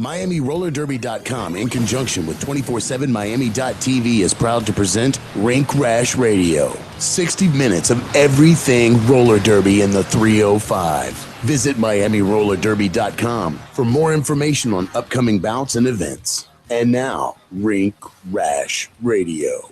MiamiRollerDerby.com, in conjunction with 247Miami.tv, is proud to present Rink Rash Radio. 60 minutes of everything roller derby in the 305. Visit MiamiRollerDerby.com for more information on upcoming bouts and events. And now, Rink Rash Radio.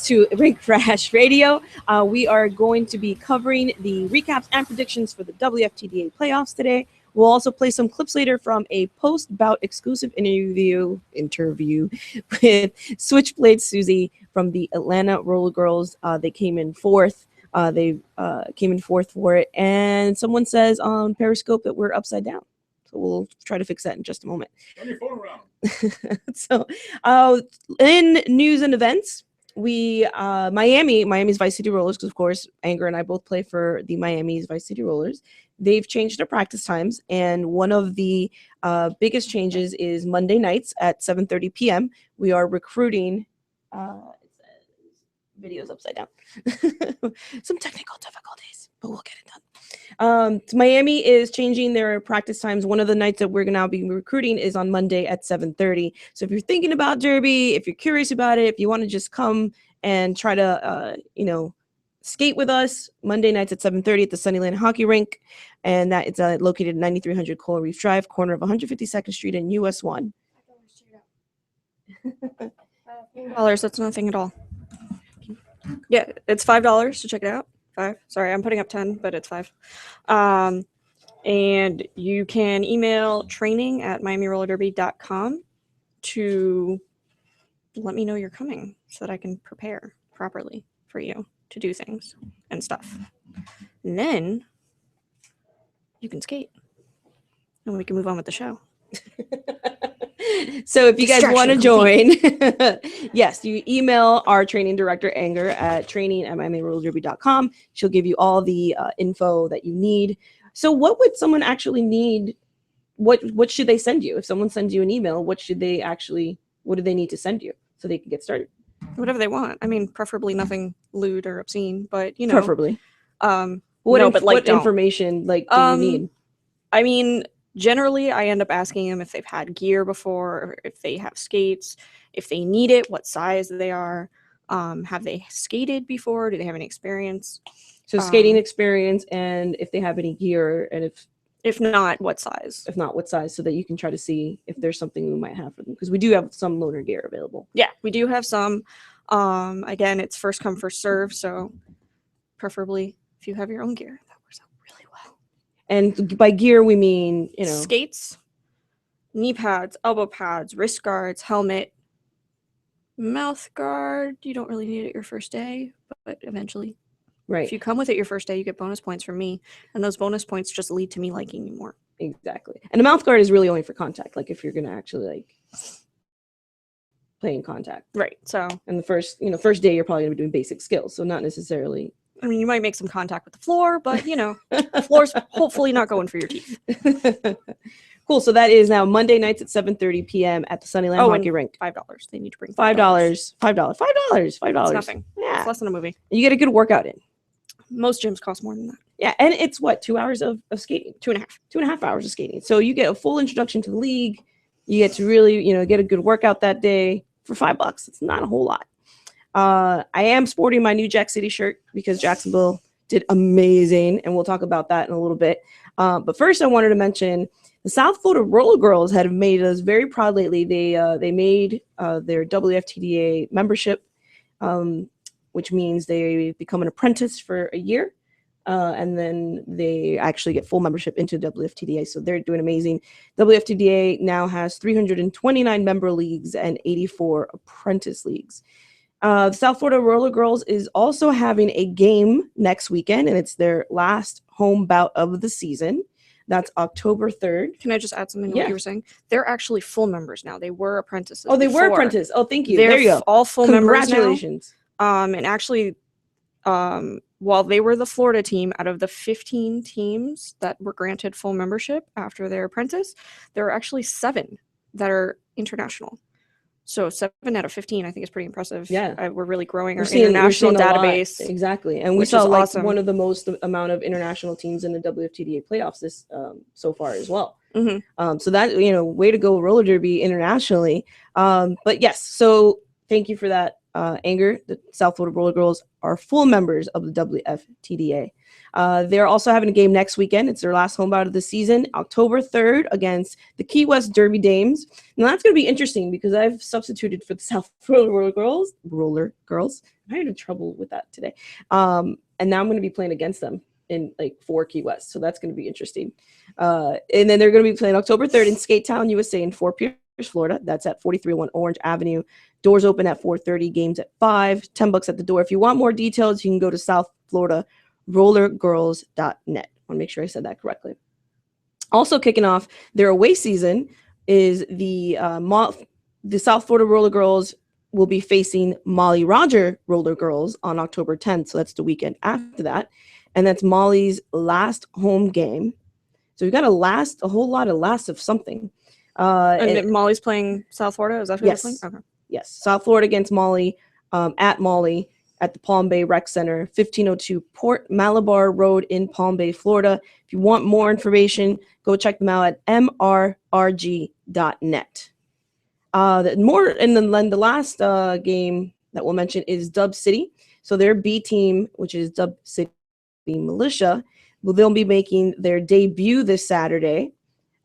To Rink Rash Radio, we are going to be covering the recaps and predictions for the WFTDA playoffs today. We'll also play some clips later from a post-bout exclusive interview with Switchblade Siouxsie from the Atlanta Rollergirls. They came in fourth. They came in fourth for it, and someone says on Periscope that we're upside down. So we'll try to fix that in just a moment. Turn your phone around. So, in news and events, Miami's Vice City Rollers, because of course Anger and I both play for the Miami's Vice City Rollers. They've changed their practice times, and one of the biggest changes is Monday nights at 7:30 p.m. We are recruiting. Videos upside down. Some technical difficulties, but we'll get it done. Miami is changing their practice times. One of the nights that we're going to now be recruiting is on Monday at 7:30. So if you're thinking about Derby, if you're curious about it, if you want to just come and try to, skate with us, Monday nights at 7:30 at the Sunnyland Hockey Rink, and that it's located at 9300 Coral Reef Drive, corner of 152nd Street and US 1. $5. That's nothing at all. Yeah, it's $5 to check it out. 5. Sorry, I'm putting up 10, but it's 5. And you can email training@miamirollerderby.com to let me know you're coming so that I can prepare properly for you to do things and stuff. And then you can skate. And we can move on with the show. So if you guys want to join, yes, you email our training director, Anger, at training@miamirollerderby.com. She'll give you all the info that you need. So what would someone actually need? What should they send you? If someone sends you an email, what do they need to send you so they can get started? Whatever they want. I mean, preferably nothing lewd or obscene, but preferably. What information do you need? I mean, generally, I end up asking them if they've had gear before, or if they have skates, if they need it, what size they are, have they skated before, do they have any experience? So skating experience, and if they have any gear, and if not, what size? If not, what size, so that you can try to see if there's something we might have for them, because we do have some loaner gear available. Yeah, we do have some. Again, it's first come, first serve, so preferably if you have your own gear, that works out really well. And by gear, we mean, skates, knee pads, elbow pads, wrist guards, helmet, mouth guard. You don't really need it your first day, but eventually. Right. If you come with it your first day, you get bonus points from me, and those bonus points just lead to me liking you more. Exactly. And the mouth guard is really only for contact, like if you're going to actually play in contact. Right. So, and the first day you're probably going to be doing basic skills, so not necessarily. I mean, you might make some contact with the floor, but the floor's hopefully not going for your teeth. Cool. So that is now Monday nights at 7:30 p.m. at the Sunnyland Hockey Rink. $5. They need to bring $5. $5. It's nothing. Yeah. It's less than a movie. You get a good workout in. Most gyms cost more than that. Yeah, and it's 2 hours of skating? 2.5. 2.5 hours of skating. So you get a full introduction to the league. You get to really, get a good workout that day for $5. It's not a whole lot. I am sporting my new Jack City shirt because Jacksonville did amazing, and we'll talk about that in a little bit. But first, I wanted to mention the South Florida Rollergirls have made us very proud lately. They made their WFTDA membership, which means they become an apprentice for a year, and then they actually get full membership into WFTDA. So they're doing amazing. WFTDA now has 329 member leagues and 84 apprentice leagues. The South Florida Rollergirls is also having a game next weekend, and it's their last home bout of the season. That's October 3rd. Can I just add something to what you were saying? They're actually full members now. They were apprentices. Oh, they were apprentices. Oh, thank you. There you go. All full members now. Congratulations. And actually, while they were the Florida team, out of the 15 teams that were granted full membership after their apprentice, there are actually 7 that are international. So 7 out of 15, I think, is pretty impressive. Yeah, we're really growing our international database. Exactly, and we saw one of the most amount of international teams in the WFTDA playoffs this so far as well. So that, way to go, roller derby internationally. But yes, so thank you for that, Anger. The South Florida Roller Girls are full members of the WFTDA. They're also having a game next weekend. It's their last home bout of the season, October 3rd, against the Key West Derby Dames. Now that's going to be interesting because I've substituted for the South Florida Roller Girls. I'm having trouble with that today. And now I'm going to be playing against them in for Key West. So that's going to be interesting. And then they're going to be playing October 3rd in Skate Town, USA in Fort Pierce, Florida. That's at 4301 Orange Avenue. Doors open at 4:30, games at 5, $10 at the door. If you want more details, you can go to South Florida rollergirls.net. I want to make sure I said that correctly. Also kicking off their away season is the South Florida Roller Girls will be facing Molly Roger Roller Girls on October 10th. So that's the weekend after that. And that's Molly's last home game. So we've got a whole lot of something. And Molly's playing South Florida? Is that who they're playing? Okay. Yes. South Florida against Molly at Molly at the Palm Bay Rec Center, 1502 Port Malabar Road in Palm Bay, Florida. If you want more information, go check them out at mrrg.net. The last game that we'll mention is Dub City. So their B team, which is Dub City Militia, they'll be making their debut this Saturday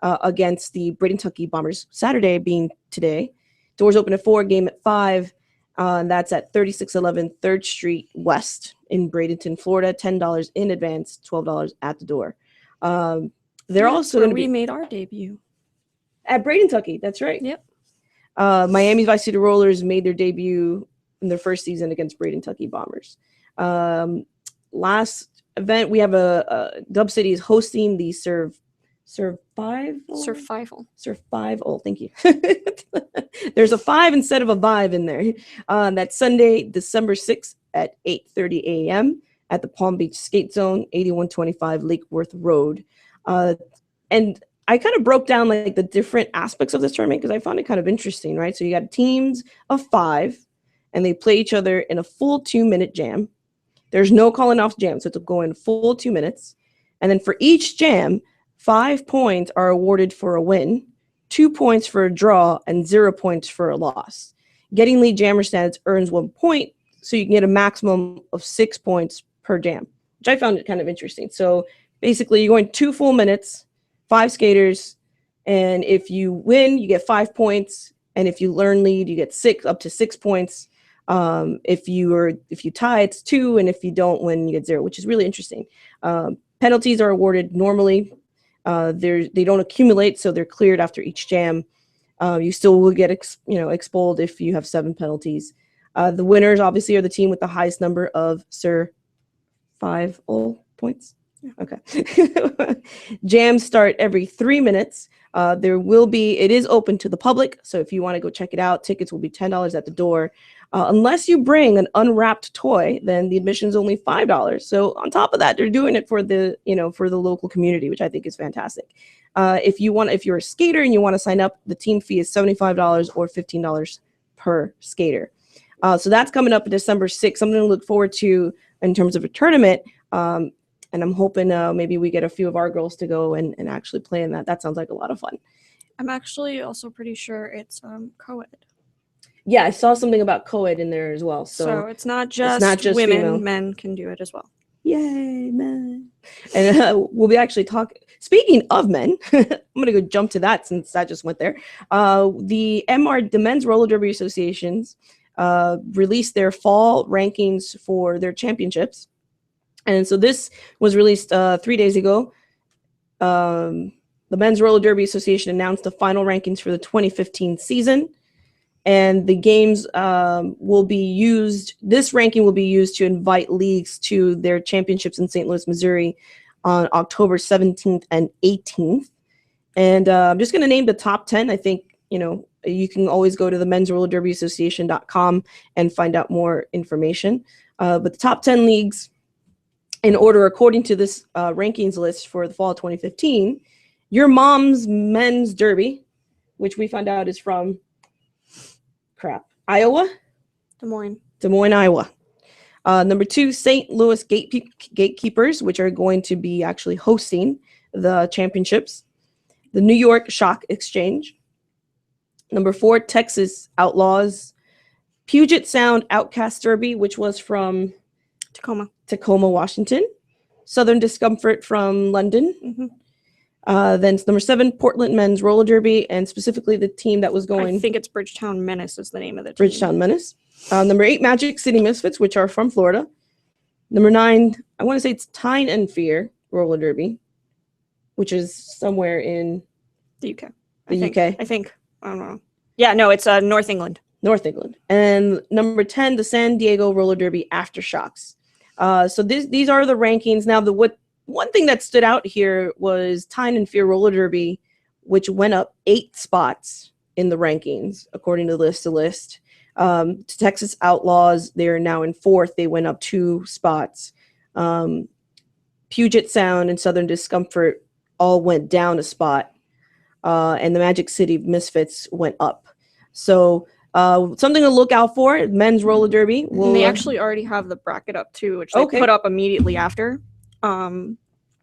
against the Bradentucky Bombers. Saturday being today. Doors open at 4, game at 5. That's at 3611 3rd Street West in Bradenton, Florida. $10 in advance, $12 at the door. They're also going to be... We made our debut. At Bradentucky, that's right. Yep. Miami's Vice City Rollers made their debut in their first season against Bradentucky Bombers. Last event, we have Dub City is hosting the Survival. Thank you. There's a 5 instead of a 5 in there. That's Sunday, December 6th at 8:30 a.m. at the Palm Beach Skate Zone, 8125 Lake Worth Road. And I kind of broke down the different aspects of this tournament because I found it kind of interesting, right? So you got teams of 5, and they play each other in a full 2-minute jam. There's no calling off jam, so it's going full 2 minutes. And then for each jam, 5 points are awarded for a win, 2 points for a draw, and 0 points for a loss. Getting lead jammer status earns 1 point, so you can get a maximum of 6 points per jam, which I found it kind of interesting. So basically, you're going 2 full minutes, 5 skaters, and if you win, you get 5 points, and if you learn lead, you get up to 6 points. If you tie, it's 2, and if you don't win, you get 0, which is really interesting. Penalties are awarded normally. They don't accumulate, so they're cleared after each jam. You still will get expelled if you have 7 penalties. The winners obviously are the team with the highest number of survival points. Yeah. Okay. Jams start every 3 minutes. It is open to the public, so if you want to go check it out, tickets will be $10 at the door. Unless you bring an unwrapped toy, then the admission is only $5. So on top of that, they're doing it for the local community, which I think is fantastic. If you're a skater and you want to sign up, the team fee is $75 or $15 per skater. So that's coming up December 6th. Something to look forward to in terms of a tournament. And I'm hoping maybe we get a few of our girls to go and actually play in that. That sounds like a lot of fun. I'm actually also pretty sure it's co-ed. Yeah, I saw something about co-ed in there as well. So it's not just women, men can do it as well. Yay, men. And we'll be actually talking. Speaking of men, I'm going to go jump to that since that just went there. The Men's Roller Derby Associations released their fall rankings for their championships. And so this was released 3 days ago. The Men's Roller Derby Association announced the final rankings for the 2015 season. And the games will be used, this ranking will be used to invite leagues to their championships in St. Louis, Missouri on October 17th and 18th. And I'm just going to name the top 10. I think, you can always go to the Men's Roller Derby Association.com and find out more information. But the top 10 leagues in order, according to this rankings list for the fall of 2015, Your Mom's Men's Derby, which we found out is from Iowa? Des Moines, Iowa. Number 2, St. Louis Gatekeepers, which are going to be actually hosting the championships. the New York Shock Exchange. Number 4, Texas Outlaws. Puget Sound Outcast Derby, which was from Tacoma, Washington. Southern Discomfort from London. Mm-hmm. Then number 7, Portland Men's Roller Derby, and specifically the team that was going. I think it's Bridgetown Menace is the name of the team. Bridgetown Menace. Number 8, Magic City Misfits, which are from Florida. Number 9, I want to say it's Tyne and Fear Roller Derby, which is somewhere in the UK. I think. I don't know. Yeah, no, it's North England. North England. And number 10, the San Diego Roller Derby Aftershocks. So these are the rankings. Now, one thing that stood out here was Tyne and Fear Roller Derby, which went up 8 spots in the rankings, according to List to List. Texas Outlaws, they are now in 4th. They went up 2 spots. Puget Sound and Southern Discomfort all went down a spot. And the Magic City Misfits went up. So something to look out for. Men's roller derby. They actually already have the bracket up too, which they put up immediately after,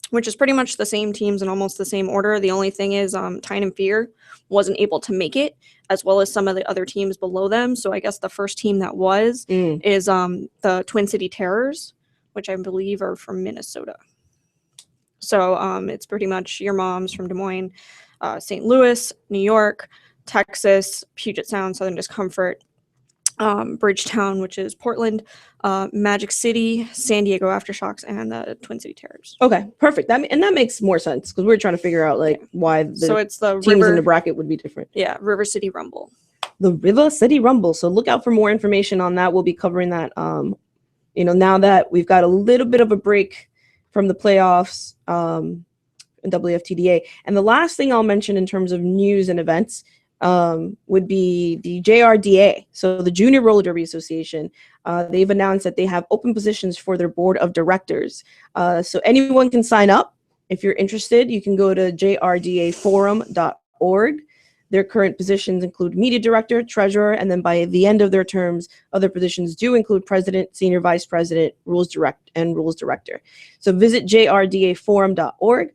which is pretty much the same teams in almost the same order. The only thing is Tyne and Fear wasn't able to make it, as well as some of the other teams below them. So I guess the first team that was is the Twin City Terrors, which I believe are from Minnesota. So it's pretty much your moms from Des Moines, St. Louis, New York, Texas, Puget Sound, Southern Discomfort, Bridgetown, which is Portland, Magic City, San Diego Aftershocks, and the Twin City Terrors. Okay, perfect. That makes more sense because we're trying to figure out why it's the teams in the bracket would be different. Yeah, River City Rumble. The River City Rumble. So look out for more information on that. We'll be covering that. Now that we've got a little bit of a break from the playoffs in WFTDA. And the last thing I'll mention in terms of news and events would be the JRDA, so the Junior Roller Derby Association. They've announced that they have open positions for their board of directors. So anyone can sign up. If you're interested, you can go to jrdaforum.org. Their current positions include media director, treasurer, and then by the end of their terms, other positions do include president, senior vice president, rules director. So visit jrdaforum.org.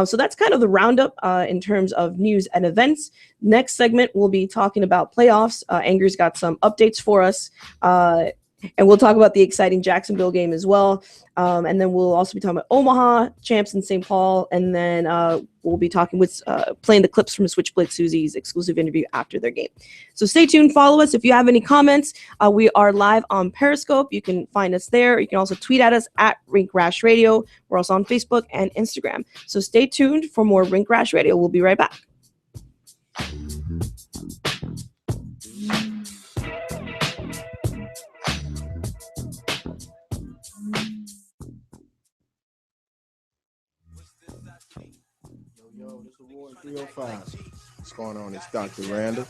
So that's kind of the roundup in terms of news and events. Next segment, we'll be talking about playoffs. Anger's got some updates for us. And we'll talk about the exciting Jacksonville game as well. And then we'll also be talking about Omaha, champs in St. Paul. And then we'll be talking with playing the clips from Switchblade Siouxsie's exclusive interview after their game. So stay tuned. Follow us. If you have any comments, we are live on Periscope. You can find us there. You can also tweet at us at Rink Rash Radio. We're also on Facebook and Instagram. So stay tuned for more Rink Rash Radio. We'll be right back. Yo, this is Ward 305. What's going on? It's Dr. Randall.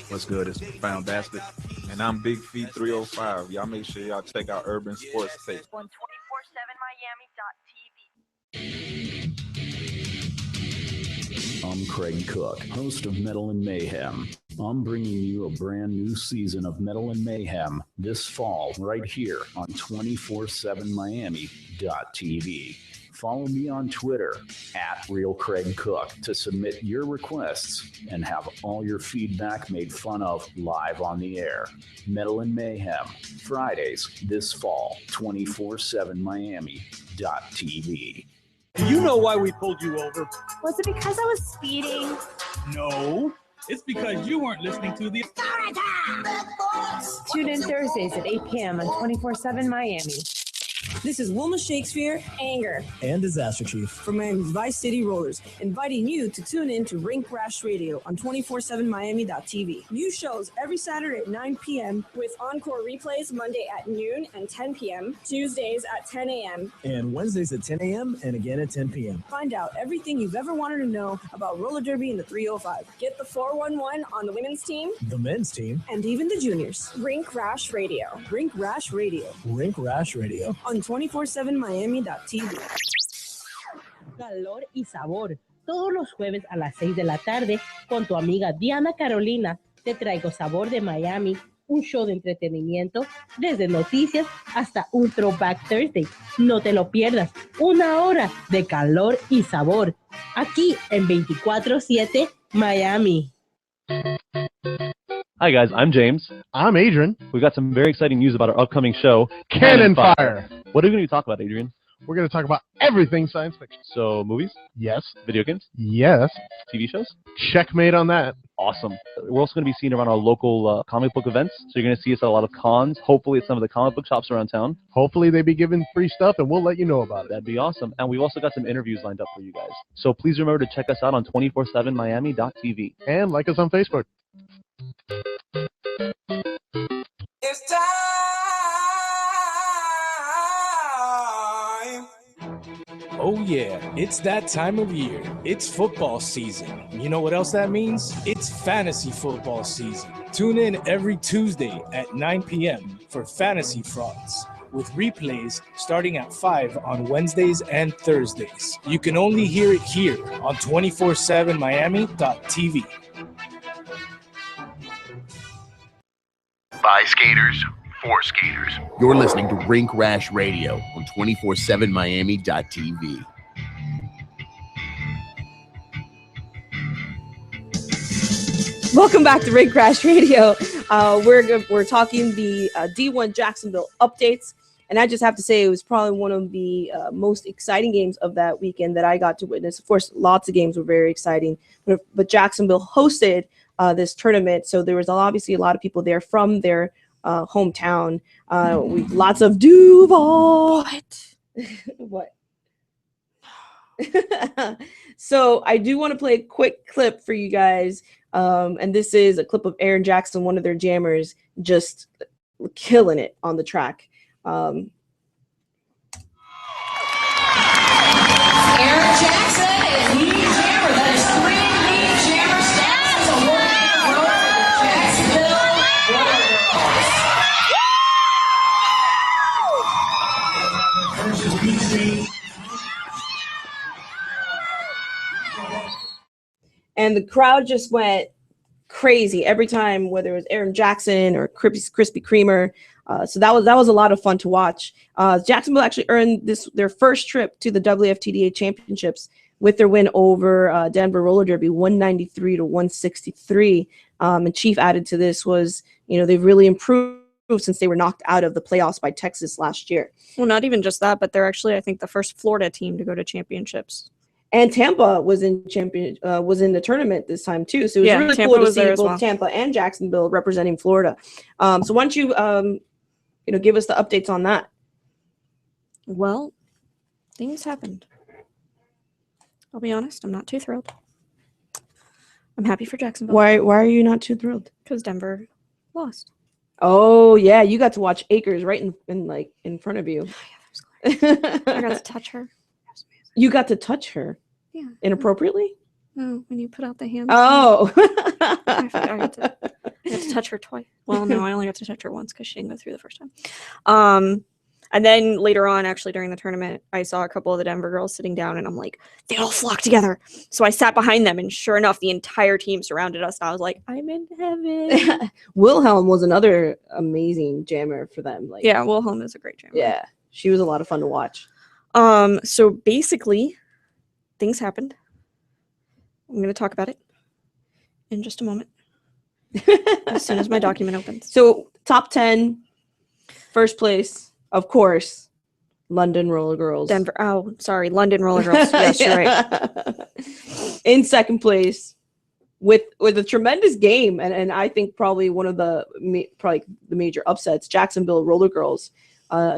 What's good? It's Found Bastard. And I'm Big Feet 305. Y'all make sure y'all check out Urban Sports Tape on 247miami.tv. I'm Craig Cook, host of Metal and Mayhem. I'm bringing you a brand new season of Metal and Mayhem this fall right here on 247miami.tv. Follow me on Twitter at Real Craig Cook to submit your requests and have all your feedback made fun of live on the air. Metal and Mayhem, Fridays this fall, 247miami.tv. Do you know why we pulled you over? Was it because I was speeding? No, it's because you weren't listening to the Tune in Thursdays at 8 p.m. on 247 Miami. This is Wilma Shakespeare, Anger, and Disaster Chief from Miami's Vice City Rollers, inviting you to tune in to Rink Rash Radio on 247miami.tv. New shows every Saturday at 9 p.m. with encore replays Monday at noon and 10 p.m., Tuesdays at 10 a.m., and Wednesdays at 10 a.m. and again at 10 p.m. Find out everything you've ever wanted to know about roller derby in the 305. Get the 411 on the women's team, the men's team, and even the juniors. Rink Rash Radio. Rink Rash Radio. Rink Rash Radio. On 247miami.tv. Calor y sabor. Todos los jueves a las 6 de la tarde con tu amiga Diana Carolina te traigo sabor de Miami un show de entretenimiento, desde noticias hasta un Throwback Thursday. No te lo pierdas, 1 hora de calor y sabor, aquí en 24/7 Miami. Hi guys, I'm James. I'm Adrian. We've got some very exciting news about our upcoming show, Cannon Fire. What are we going to talk about, Adrian? We're going to talk about everything science fiction. So, movies? Yes. Video games? Yes. TV shows? Checkmate on that. Awesome. We're also going to be seen around our local comic book events. So you're going to see us at a lot of cons, hopefully at some of the comic book shops around town. Hopefully they be giving free stuff and we'll let you know about it. That'd be awesome. And we've also got some interviews lined up for you guys. So please remember to check us out on 247miami.tv. And like us on Facebook. It's time. Oh yeah, it's that time of year. It's football season. You know what else that means? It's fantasy football season. Tune in every Tuesday at 9 p.m. for Fantasy Frauds, with replays starting at 5 on Wednesdays and Thursdays. You can only hear it here on 247miami.tv. By skaters, for skaters. You're listening to Rink Rash Radio on 247miami.tv. Welcome back to Rink Rash Radio. We're talking the D1 Jacksonville updates, and I just have to say it was probably one of the most exciting games of that weekend that I got to witness. Of course, lots of games were very exciting, but Jacksonville hosted this tournament, so there was obviously a lot of people there from their hometown. Lots of Duval. What? So I do want to play a quick clip for you guys. And this is a clip of Aaron Jackson, one of their jammers, just killing it on the track. Aaron Jackson is lead jammer. That is 3 lead jammer stats awarded from the Jacksonville Rollergirls. And the crowd just went crazy every time, whether it was Aaron Jackson or Krispy Kremer. So that was a lot of fun to watch. Jacksonville actually earned their first trip to the WFTDA championships with their win over Denver Roller Derby, 193-163. And Chief added to this was, they've really improved since they were knocked out of the playoffs by Texas last year. Well, not even just that, but they're actually, I think, the first Florida team to go to championships. And Tampa was in the tournament this time too. So it was really Tampa cool to was see there as both well. Tampa and Jacksonville representing Florida. So why don't you give us the updates on that? Well, things happened. I'll be honest, I'm not too thrilled. I'm happy for Jacksonville. Why are you not too thrilled? Because Denver lost. Oh yeah, you got to watch Akers right in front of you. I got to touch her. You got to touch her. Yeah. Inappropriately? No, when you put out the hands. Oh. I got to touch her twice. Well, no, I only got to touch her once because she didn't go through the first time. And then later on, actually during the tournament, I saw a couple of the Denver girls sitting down, and I'm like, they all flocked together. So I sat behind them, and sure enough, the entire team surrounded us. And I was like, I'm in heaven. Wilhelm was another amazing jammer for them. Yeah, Wilhelm is a great jammer. Yeah, she was a lot of fun to watch. So basically, things happened. I'm going to talk about it in just a moment. As soon as my document opens. So top 10, first place, of course, London Rollergirls. London Rollergirls. Yes, you're right. In second place, with a tremendous game, and I think probably one of the major upsets, Jacksonville Rollergirls.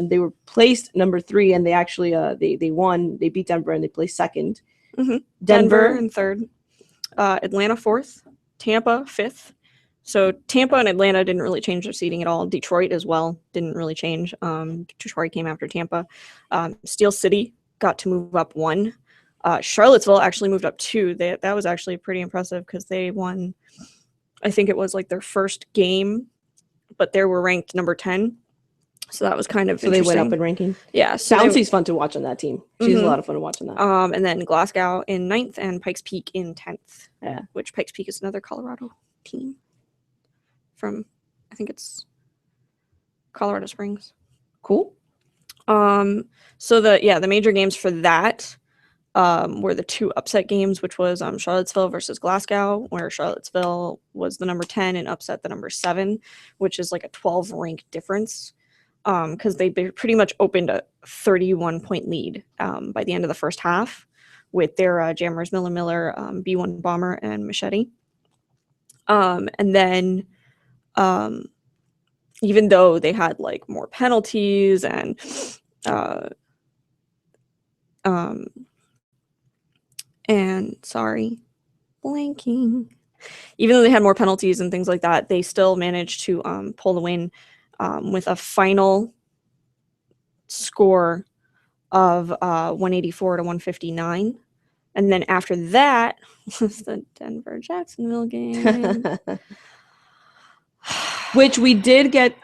They were placed number 3, and they actually they won. They beat Denver, and they placed second. Mm-hmm. Denver in third, Atlanta 4th, Tampa 5th. So Tampa and Atlanta didn't really change their seating at all. Detroit as well didn't really change. Detroit came after Tampa. Steel City got to move up 1. Charlottesville actually moved up 2. That was actually pretty impressive because they won. I think it was like their first game, but they were ranked number 10. So that was kind of so they went up in ranking. Yeah, so Bouncy's fun to watch on that team. She's a lot of fun to watch on that. And then Glasgow in 9th and Pikes Peak in 10th. Yeah, which Pikes Peak is another Colorado team from I think it's Colorado Springs. Cool. So the major games for that were the 2 upset games, which was Charlottesville versus Glasgow, where Charlottesville was the number 10 and upset the number 7, which is like a 12 rank difference, because they pretty much opened a 31-point lead by the end of the first half with their jammers Miller, B1 Bomber, and Machete. And then even though they had like more penalties and blanking. Even though they had more penalties and things like that, they still managed to pull the win with a final score of 184 to 159. And then after that was the Denver-Jacksonville game. Which we did get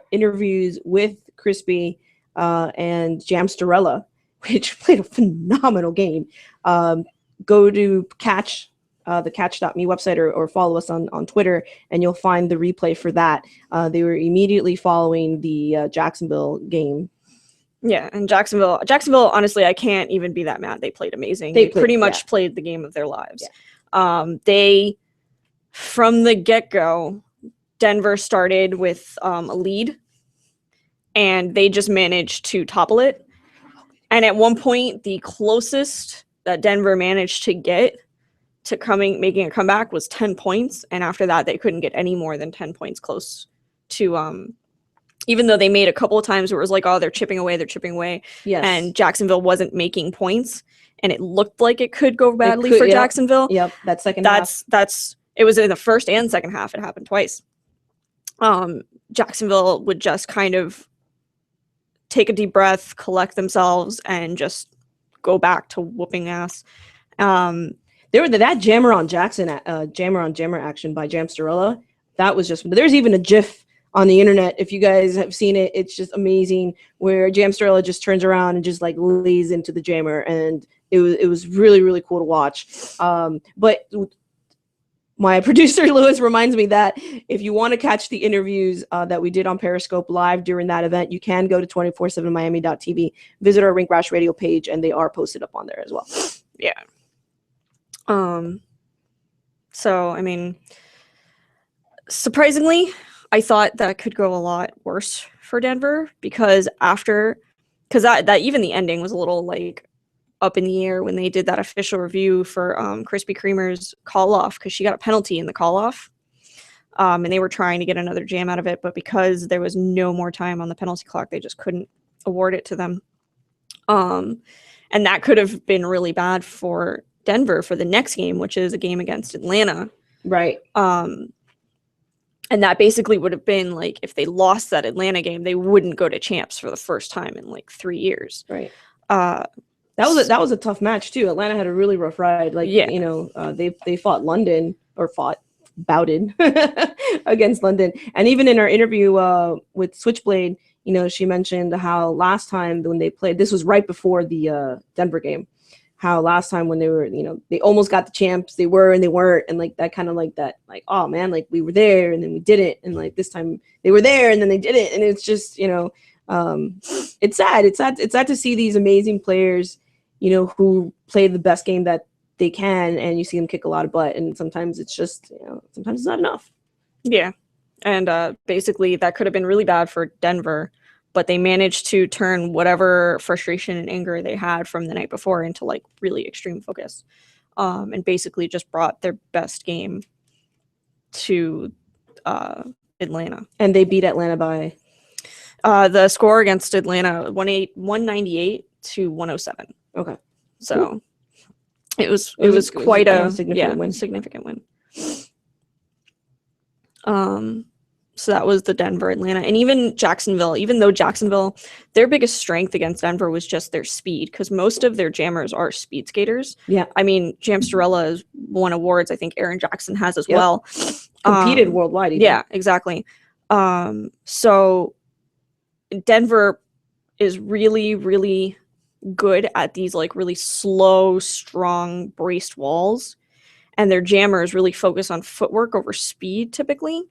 interviews with Crispy and Jamsterella, which played a phenomenal game. Go to Catch, the Catch.me website, or follow us on Twitter, and you'll find the replay for that. They were immediately following the Jacksonville game. Yeah, and Jacksonville, honestly, I can't even be that mad. They played amazing. They pretty much played the game of their lives. Yeah. They, from the get-go, Denver started with a lead, and they just managed to topple it. And at one point, the closest that Denver managed to get to making a comeback was 10 points. And after that, they couldn't get any more than 10 points close to, even though they made a couple of times where it was like, oh, they're chipping away. Yes. And Jacksonville wasn't making points. And it looked like it could go badly for Jacksonville. Yep, that second half. It was in the first and second half. It happened twice. Jacksonville would just kind of take a deep breath, collect themselves, and just go back to whooping ass. There were that jammer on jammer action by Jamsterella. That was just, there's even a GIF on the internet. If you guys have seen it, it's just amazing, where Jamsterella just turns around and just like lays into the jammer, and it was really, really cool to watch. But my producer Lewis reminds me that if you want to catch the interviews that we did on Periscope live during that event, you can go to 247miami.tv, visit our Rink Rash Radio page, and they are posted up on there as well. Yeah. So, I mean, surprisingly, I thought that could go a lot worse for Denver, because that even the ending was a little like up in the air when they did that official review for Krispy Kremer's call off, because she got a penalty in the call off, and they were trying to get another jam out of it, but because there was no more time on the penalty clock, they just couldn't award it to them. And that could have been really bad for Denver for the next game, which is a game against Atlanta. Right. And that basically would have been like, if they lost that Atlanta game, they wouldn't go to champs for the first time in like 3 years. Right. That was a tough match too. Atlanta had a really rough ride. Like, yeah. They fought London, or bouted against London. And even in our interview with Switchblade, she mentioned how last time when they played, this was right before the Denver game, how last time when they were, they almost got the champs, they were and they weren't, and like that kind of like that, like, oh man, like we were there and then we didn't, and like this time they were there and then they didn't, and it's just it's sad. It's sad to see these amazing players, who play the best game that they can, and you see them kick a lot of butt, and sometimes it's just, sometimes it's not enough. Yeah, and basically that could have been really bad for Denver. But they managed to turn whatever frustration and anger they had from the night before into like really extreme focus, and basically just brought their best game to Atlanta. And they beat Atlanta by the score against Atlanta 198 to 107. Okay, so it was quite a significant win. So that was the Denver, Atlanta, and even Jacksonville. Even though Jacksonville, their biggest strength against Denver was just their speed, because most of their jammers are speed skaters. Yeah. I mean, Jamsterella has won awards. I think Aaron Jackson has as well. Competed worldwide. Even. Yeah, exactly. So Denver is really, really good at these like really slow, strong, braced walls, and their jammers really focus on footwork over speed typically.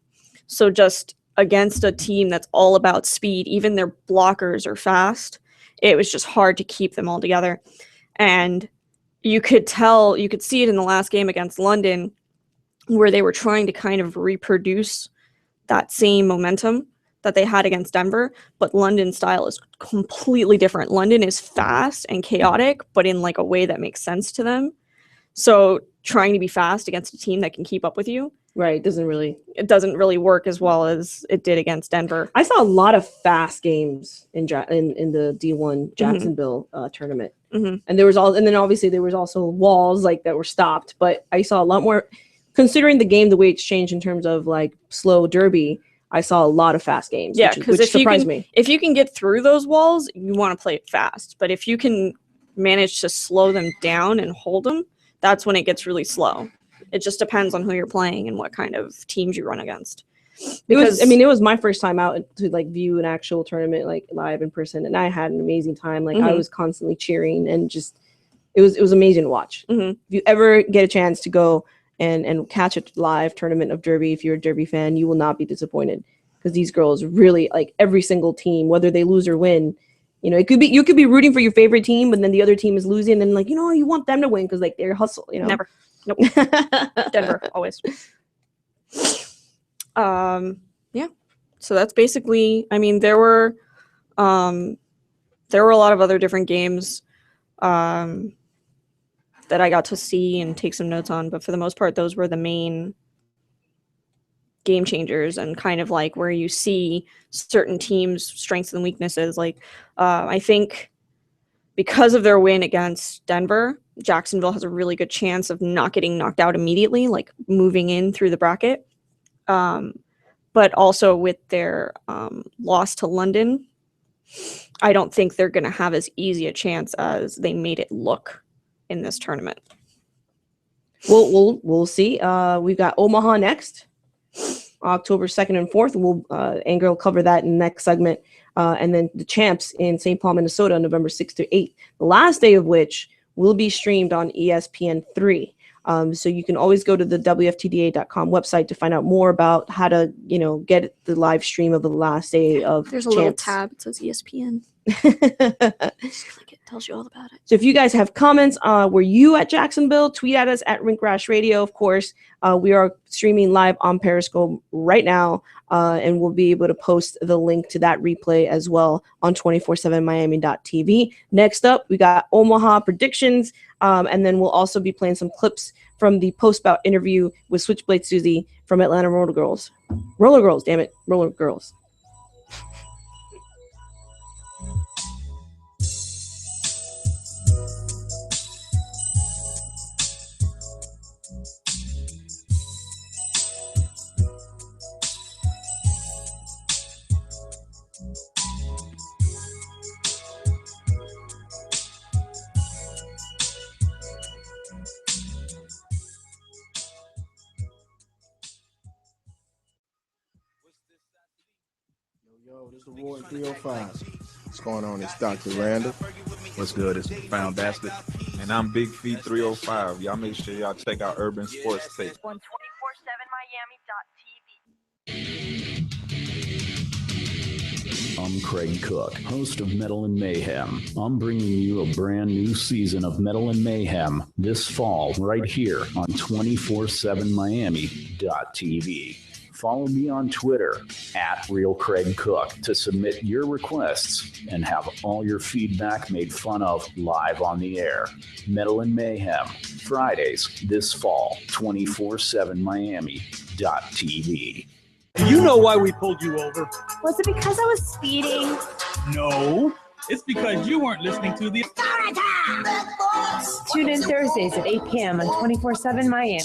So just against a team that's all about speed. Even their blockers are fast. It was just hard to keep them all together. And you could see it in the last game against London, where they were trying to kind of reproduce that same momentum that they had against Denver, but London's style is completely different. London is fast and chaotic, but in like a way that makes sense to them. So trying to be fast against a team that can keep up with you, right, it doesn't really work as well as it did against Denver. I saw a lot of fast games in the D1 Jacksonville tournament, and then obviously there was also walls like that were stopped. But I saw a lot more, considering the game the way it's changed in terms of like slow derby. I saw a lot of fast games. Yeah, because which surprised me. If you can get through those walls, you want to play it fast. But if you can manage to slow them down and hold them, that's when it gets really slow. It just depends on who you're playing and what kind of teams you run against. Because it was my first time out to like view an actual tournament like live in person, and I had an amazing time. Like I was constantly cheering, and just it was amazing to watch. If you ever get a chance to go and catch a live tournament of derby, if you're a derby fan, you will not be disappointed, because these girls really, like, every single team, whether they lose or win, you could be rooting for your favorite team, but then the other team is losing, and like, you want them to win because like they're hustle. Never. Nope. Denver always. Yeah. So that's basically. I mean, there were a lot of other different games that I got to see and take some notes on, but for the most part, those were the main game changers, and kind of like where you see certain teams' strengths and weaknesses. Like, I think because of their win against Denver, Jacksonville has a really good chance of not getting knocked out immediately, like moving in through the bracket. But also with their loss to London, I don't think they're going to have as easy a chance as they made it look in this tournament. We'll see. We've got Omaha next, October 2nd and 4th. Anger will cover that in the next segment. And then the champs in St. Paul, Minnesota, November 6th to 8th. The last day of which will be streamed on ESPN3. So you can always go to the WFTDA.com website to find out more about how to, get the live stream of the last day of There's a champs. little tab that says ESPN. Just click it. Tells you all about it. So if you guys have comments, were you at Jacksonville? Tweet at us at Rink Rash Radio. Of course, we are streaming live on Periscope right now, and we'll be able to post the link to that replay as well on 247miami.tv. Next up, we got Omaha predictions, and then we'll also be playing some clips from the post-bout interview with Switchblade Siouxsie from Atlanta Rollergirls. Rollergirls, damn it, Rollergirls. Yo, this is Award 305. What's going on? It's Dr. Randall. What's good? It's Found Bastard. And I'm Big Feet 305. Y'all make sure y'all check out Urban Sports Tape. On 247miami.tv. I'm Craig Cook, host of Metal and Mayhem. I'm bringing you a brand new season of Metal and Mayhem this fall right here on 247miami.tv. Follow me on Twitter at @RealCraigCook to submit your requests and have all your feedback made fun of live on the air. Metal and Mayhem, Fridays this fall, 247miami.tv. You know why we pulled you over? Was it because I was speeding? No, it's because you weren't listening to the... Tune in Thursdays at 8 p.m. on 247 Miami.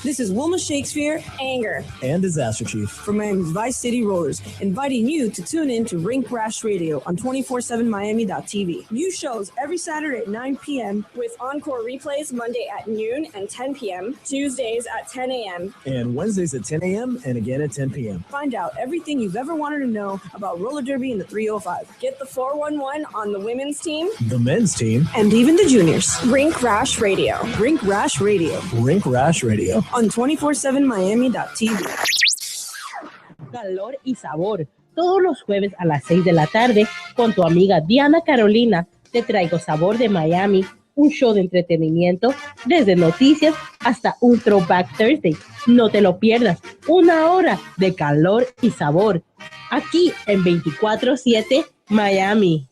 This is Wilma Shakespeare, Anger, and Disaster Chief from Miami's Vice City Rollers, inviting you to tune in to Rink Rash Radio on 247miami.tv. New shows every Saturday at 9 p.m. with encore replays Monday at noon and 10 p.m., Tuesdays at 10 a.m., and Wednesdays at 10 a.m. and again at 10 p.m. Find out everything you've ever wanted to know about roller derby in the 305. Get the 411 on the women's team, The men's team, and even the juniors. Rink Rash Radio. Rink Rash Radio. Rink Rash Radio. On 247miami.tv. calor y sabor. Todos los jueves a las 6 de la tarde, con tu amiga Diana Carolina, te traigo Sabor de Miami, un show de entretenimiento, desde noticias hasta un Throwback Thursday. No te lo pierdas, una hora de calor y sabor, aquí en 24/7 Miami.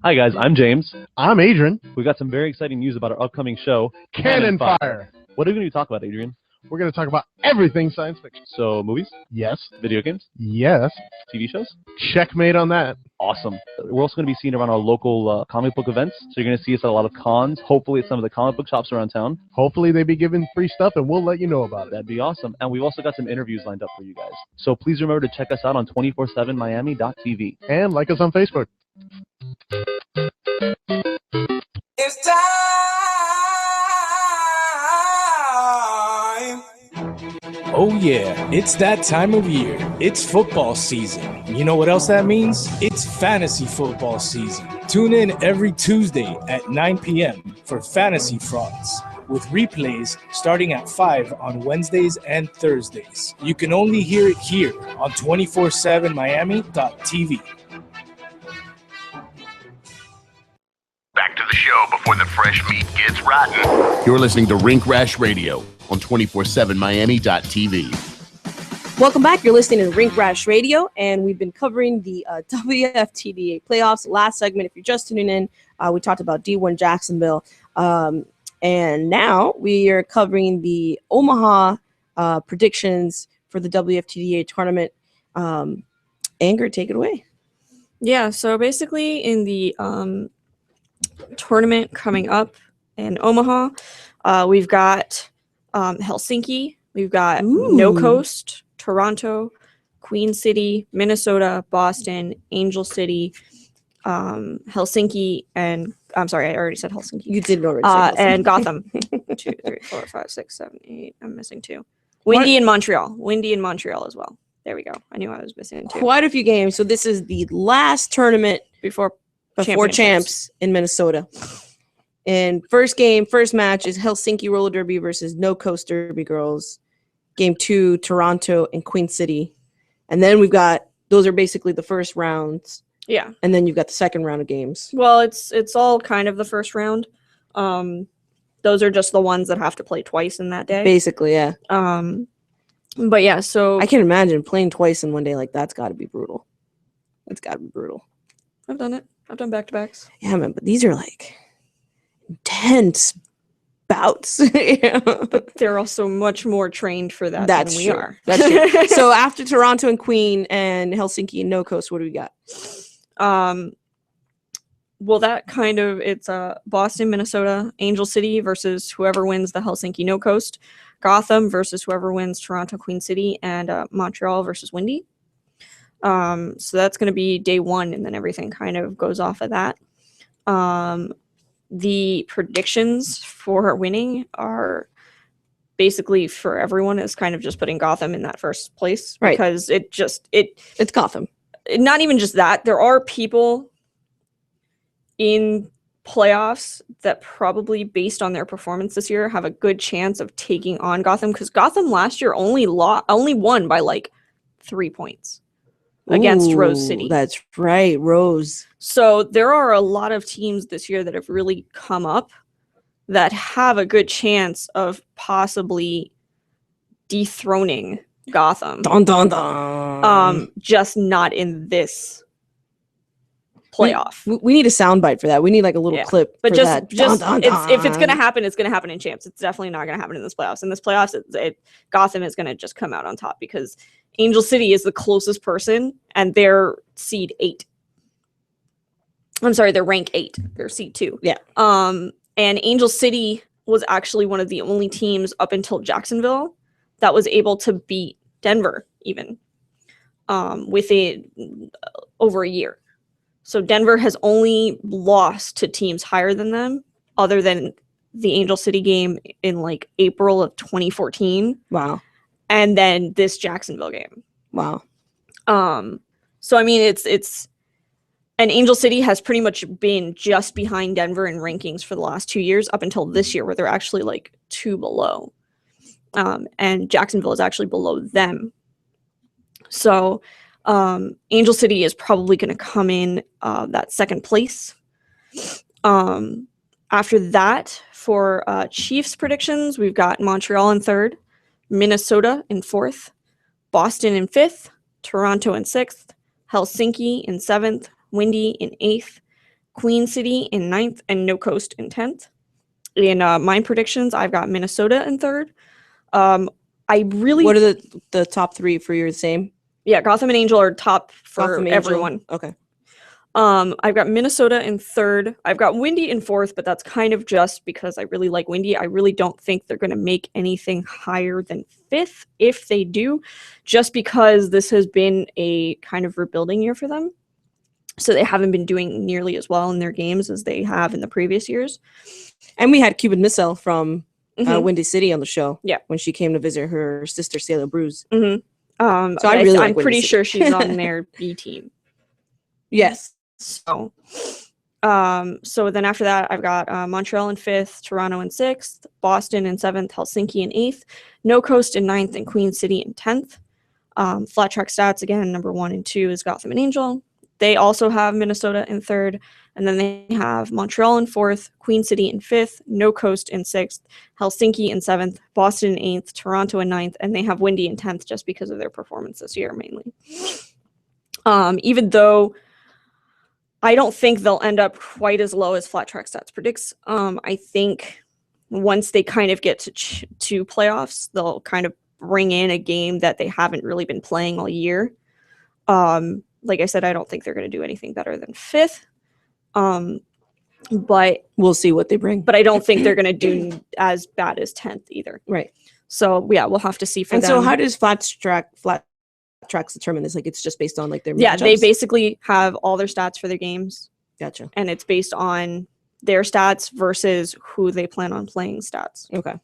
Hi guys, I'm James. I'm Adrian. We got some very exciting news about our upcoming show, Cannon Fire. What are we going to talk about, Adrian? We're going to talk about everything science fiction. So, movies? Yes. Video games? Yes. TV shows? Checkmate on that. Awesome. We're also going to be seen around our local comic book events. So you're going to see us at a lot of cons, hopefully at some of the comic book shops around town. Hopefully they be giving free stuff and we'll let you know about it. That'd be awesome. And we've also got some interviews lined up for you guys. So please remember to check us out on 247miami.tv. And like us on Facebook. It's time. Oh yeah, it's that time of year. It's football season. You know what else that means? It's fantasy football season. Tune in every Tuesday at 9 p.m. for Fantasy Frauds, with replays starting at 5 on Wednesdays and Thursdays. You can only hear it here on 247miami.tv. Back to the show before the fresh meat gets rotten. You're listening to Rink Rash Radio on 247miami.tv. Welcome back. You're listening to Rink Rash Radio, and we've been covering the WFTDA playoffs. Last segment, if you're just tuning in, we talked about D1 Jacksonville. And now we are covering the Omaha predictions for the WFTDA tournament. Anger, take it away. Yeah, so basically in the tournament coming up in Omaha, we've got Helsinki, we've got No Coast, Toronto, Queen City, Minnesota, Boston, Angel City, Helsinki, and I'm sorry, I already said Helsinki. You did already say Helsinki. And Gotham. 2, 3, 4, 5, 6, 7, 8. I'm missing 2. Windy and Montreal. Windy and Montreal as well. There we go. I knew I was missing 2. Quite a few games. So this is the last tournament before champs in Minnesota. And first match is Helsinki Roller Derby versus No Coast Derby Girls. Game 2, Toronto and Queen City. And then we've got, those are basically the first rounds. Yeah. And then you've got the second round of games. Well, it's all kind of the first round. Those are just the ones that have to play twice in that day. Basically, yeah. But yeah, so I can imagine playing twice in one day, like that's got to be brutal. That's got to be brutal. I've done it. I've done back-to-backs. Yeah, man, but these are like intense bouts. Yeah. But they're also much more trained for that than we are. That's true. So after Toronto and Queen and Helsinki and No Coast, what do we got? Well, that kind of, it's Boston, Minnesota, Angel City versus whoever wins the Helsinki No Coast, Gotham versus whoever wins Toronto, Queen City, and Montreal versus Windy. So that's going to be day 1, and then everything kind of goes off of that. The predictions for winning are basically for everyone is kind of just putting Gotham in that first place, right? Because it's Gotham. Not even just that. There are people in playoffs that probably, based on their performance this year, have a good chance of taking on Gotham, because Gotham last year only won by like 3 points against Rose City. That's right, Rose. So there are a lot of teams this year that have really come up that have a good chance of possibly dethroning Gotham. Dun, dun, dun. Just not in this playoff. We need a soundbite for that. We need like a little clip. But for just that. Dun, dun, dun. If it's gonna happen, it's gonna happen in champs. It's definitely not gonna happen in this playoffs. In this playoffs, Gotham is gonna just come out on top because Angel City is the closest person, and they're seed 8. I'm sorry, they're rank 8. They're seed 2. Yeah. And Angel City was actually one of the only teams up until Jacksonville that was able to beat Denver even within over a year. So Denver has only lost to teams higher than them, other than the Angel City game in like April of 2014. Wow. And then this Jacksonville game. Wow. So I mean, it's and Angel City has pretty much been just behind Denver in rankings for the last 2 years up until this year, where they're actually like 2 below. And Jacksonville is actually below them So Angel City is probably going to come in that second place. After that, for Chiefs predictions, we've got Montreal in third, Minnesota in fourth, Boston in fifth, Toronto in sixth, Helsinki in seventh, Windy in eighth, Queen City in ninth, and No Coast in 10th. In my predictions, I've got Minnesota in third. What are the top three for your same? Yeah, Gotham and Angel are top for Gotham, Angel. everyone. Okay. I've got Minnesota in third. I've got Windy in fourth, but that's kind of just because I really like Windy. I really don't think they're going to make anything higher than fifth. If they do, just because this has been a kind of rebuilding year for them. So they haven't been doing nearly as well in their games as they have in the previous years. And we had Cuban Missile from Mhm. Windy City on the show. Yeah. When she came to visit her sister, Sailor Bruce. Mm-hmm. So I really like I'm Windy pretty City. sure she's on their B team. Yes. So then after that, I've got Montreal in fifth, Toronto in sixth, Boston in seventh, Helsinki in eighth, No Coast in ninth, and Queen City in 10th. Flat track stats, again, number 1 and 2 is Gotham and Angel. They also have Minnesota in third, and then they have Montreal in fourth, Queen City in fifth, No Coast in sixth, Helsinki in seventh, Boston in eighth, Toronto in ninth, and they have Windy in 10th just because of their performance this year mainly. Even though I don't think they'll end up quite as low as Flat Track Stats predicts. I think once they kind of get to playoffs, they'll kind of bring in a game that they haven't really been playing all year. Like I said, I don't think they're going to do anything better than fifth. But we'll see what they bring. But I don't think they're going to do as bad as 10th either. Right. So yeah, we'll have to see for and them. so how does flat tracks determine this? Like, it's just based on like their Yeah, they matchups? basically have all their stats for their games. Gotcha. And it's based on their stats versus who they plan on playing stats. Okay.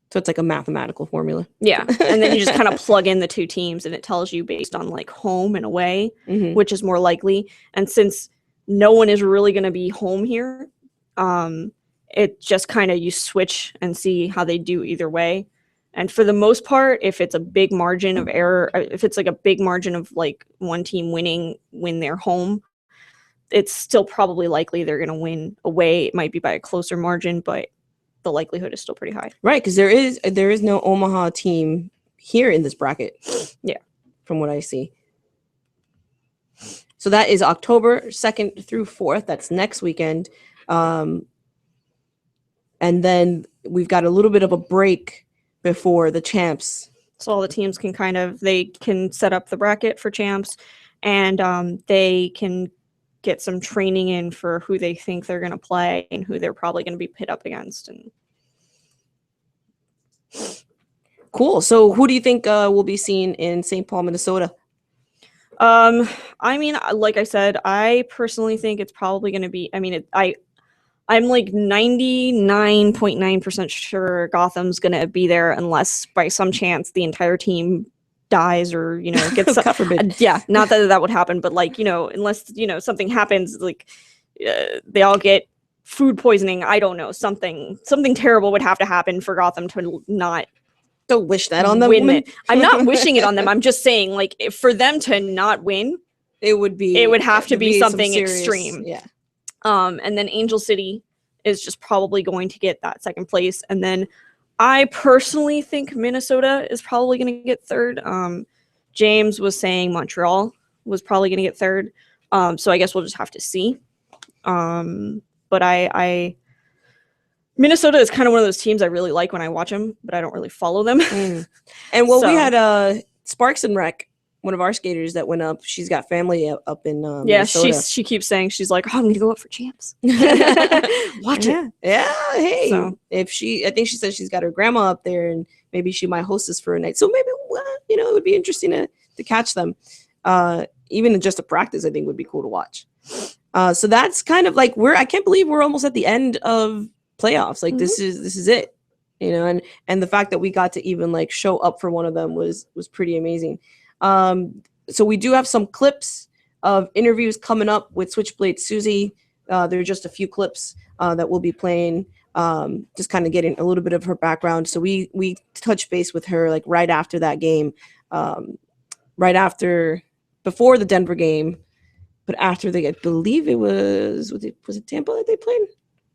So it's like a mathematical formula. Yeah. And then you just kind of plug in the two teams and it tells you based on like home and away, which is more likely. And since no one is really going to be home here, it just kind of you switch and see how they do either way. And for the most part, if it's a big margin of error, if it's like a big margin of like one team win their home, it's still probably likely they're going to win away. It might be by a closer margin, but the likelihood is still pretty high. Right, because there is no Omaha team here in this bracket. Yeah. From what I see. So that is October 2nd through 4th. That's next weekend. And then we've got a little bit of a break before the champs. So all the teams can they can set up the bracket for champs, and they can get some training in for who they think they're going to play and who they're probably going to be pit up against. And cool. So who do you think will be seen in St. Paul, Minnesota? I mean, like I said, I personally think it's probably going to be, I'm like 99.9% sure Gotham's going to be there unless by some chance the entire team dies or, gets God forbid. Yeah, not that would happen, but like, unless, something happens, like they all get food poisoning. I don't know, something terrible would have to happen for Gotham to not. Don't wish that on them. Win it. I'm not wishing it on them. I'm just saying, like, for them to not win, it would have to be something serious, extreme. Yeah. And then Angel City is just probably going to get that second place. And then I personally think Minnesota is probably going to get third. James was saying Montreal was probably going to get third. So I guess we'll just have to see. But Minnesota is kind of one of those teams I really like when I watch them, but I don't really follow them. And we had Sparks and Rec, one of our skaters that went up. She's got family up in Minnesota. She keeps saying, she's like, oh, I'm going to go up for champs. Watch it. Yeah, hey. So, I think she said she's got her grandma up there and maybe she might host us for a night. So maybe, it would be interesting to catch them. Even in just a practice, I think would be cool to watch. So that's kind of like I can't believe we're almost at the end of playoffs. Like this is it, and the fact that we got to even like show up for one of them was pretty amazing. So we do have some clips of interviews coming up with Switchblade Siouxsie. There are just a few clips that we'll be playing. just kind of getting a little bit of her background. So we touched base with her like right after that game, before the Denver game, but after I believe it was it Tampa that they played?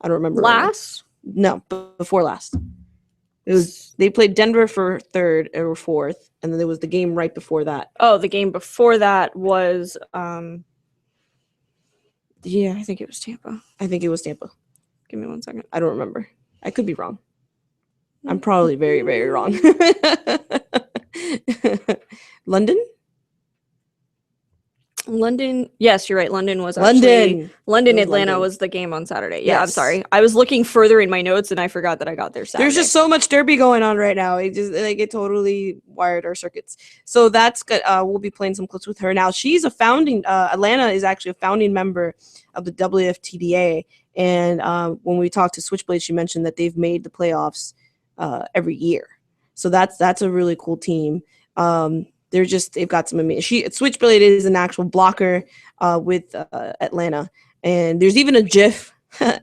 I don't remember. Last? No, before last. They played Denver for third or fourth, and then there was the game right before that. Oh, the game before that was yeah, I think it was Tampa. Give me 1 second. I don't remember. I could be wrong. I'm probably very, very wrong. London. Yes, you're right. London was London. Atlanta was the game on Saturday. Yeah, I'm sorry. I was looking further in my notes and I forgot that I got there Saturday. There's just so much derby going on right now. It totally wired our circuits. So that's good. We'll be playing some clips with her now. She's a founding. Atlanta is actually a founding member of the WFTDA. And when we talked to Switchblade, she mentioned that they've made the playoffs every year. So that's a really cool team. They've got some amazing. Switchblade is an actual blocker with Atlanta, and there's even a GIF. I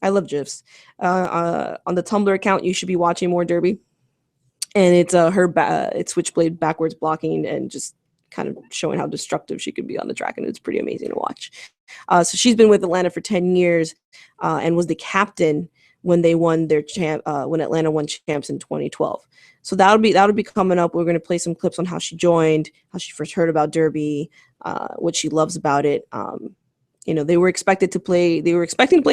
love GIFs on the Tumblr account. You should be watching more derby, and it's it's Switchblade backwards blocking and just kind of showing how destructive she could be on the track, and it's pretty amazing to watch. So she's been with Atlanta for 10 years and was the captain when they won their when Atlanta won champs in 2012. So that'll be coming up. We're going to play some clips on how she joined, how she first heard about derby, what she loves about it. They were expecting to play